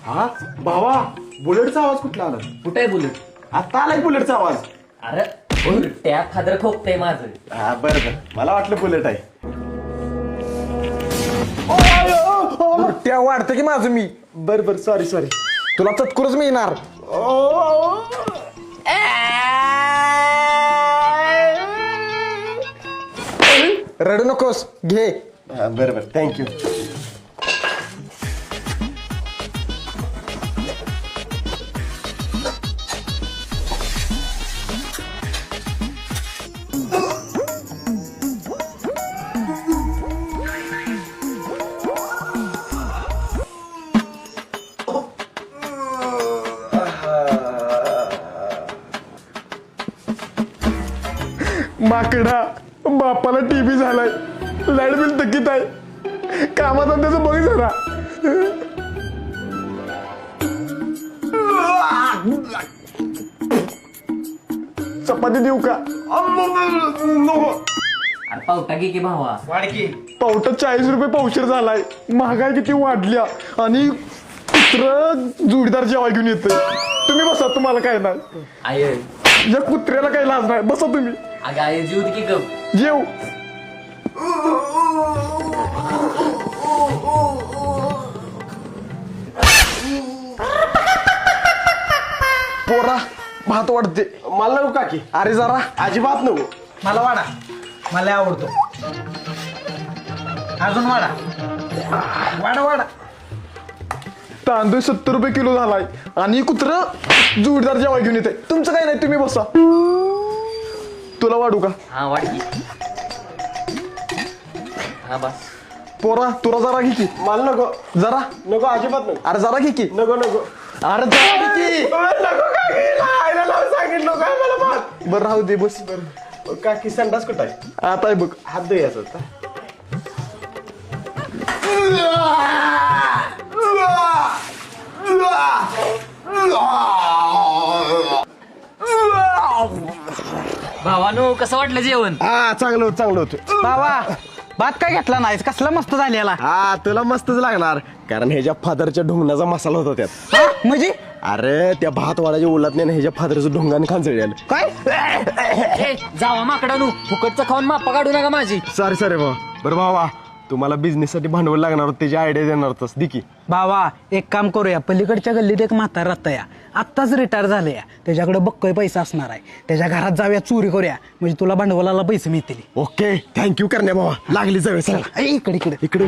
हा भावा, बुलेटचा आवाज कुठला आला? कुठे आहे बुलेट? आता आलाय बुलेटचा आवाज. अरे त्या फादर ठोकतंय माझं. हा बरं बरं, मला वाटलं बुलेट आहे. त्या वाढतं की माझं मी. बर बर, सॉरी सॉरी. तुला चतकुरच मिळणार. रडू नकोस, घे. बरं बरं, थँक्यू. माकडा, बापाला टीबी झालाय, लाईट बिल थकीत आहे, कामात त्याचं बघ जरा. चपाती देऊ का? अरे पावटा की भावा. पावटा 40 रुपये पावशेर झालाय. महागाई किती वाढल्या आणि कुत्र जोडीदार जेव्हा घेऊन येतोय. तुम्ही बसा, तुम्हाला काय नाही. आय या कुत्र्याला काही लाज नाही. बसा तुम्ही, अगं आय जीव दे की गप. जेव. पोरा, भात वाढते. मला नको काकी. अरे जरा अजिबात नको. मला वाडा, मला आवडतो. अजून वाडा, वाडा वाडा. तांदूळ 70 रुपये किलो झालाय आणि कुत्र जोडीदार जेव्हा घेऊन येते. तुमचं काय नाही, तुम्ही बसा. तुला वाढू का? हा वाट की. हा बस. पोरा, तुला जरा घे की. मला नको जरा. नको, अजिबात नको. अरे जरा घे की. नको नको. अरे जरा घे की. नको काकी, आईला लावून सांगितलं काय मला बात. बरं राहू दे, बस. काकी, संडास कुठं आहे? आता आहे बघ. हात धुयाचा होता. भावानो कसं वाटलं जेवण? हा, चांगलं होतं चांगलं होतं. बाबा, भात काय घेतला नाहीस? कसला मस्त झालेला. हा, तुला मस्तच लागणार, कारण ह्याच्या फादरच्या ढोंगणाचा मसाला होता त्यात. हा? म्हणजे अरे त्या भात वाड्याच्या उलटने ह्याच्या फादरचं ढोंगाने खांचळी आलं. काय? जावा माकडानू, फुकटचं खाऊन मापा काढू नका माझी. सॉरी सॉरी भाऊ. बरं भावा, तुम्हाला बिझनेस साठी भांडवल लागणार होतं, त्याची आयडिया देणार होतास. दिकी बाबा, एक काम करूया. पलीकडच्या गल्लीत एक म्हातार राहता या, आत्ताच रिटायर झाले या. त्याच्याकडे बक्कय पैसा असणार आहे. त्याच्या घरात जाऊया, चोरी करूया, म्हणजे तुला भांडवलाला पैसे मिळतील. ओके, थँक्यू करण्या भावा. लागली जाऊया. चला इकडे इकडे इकडे.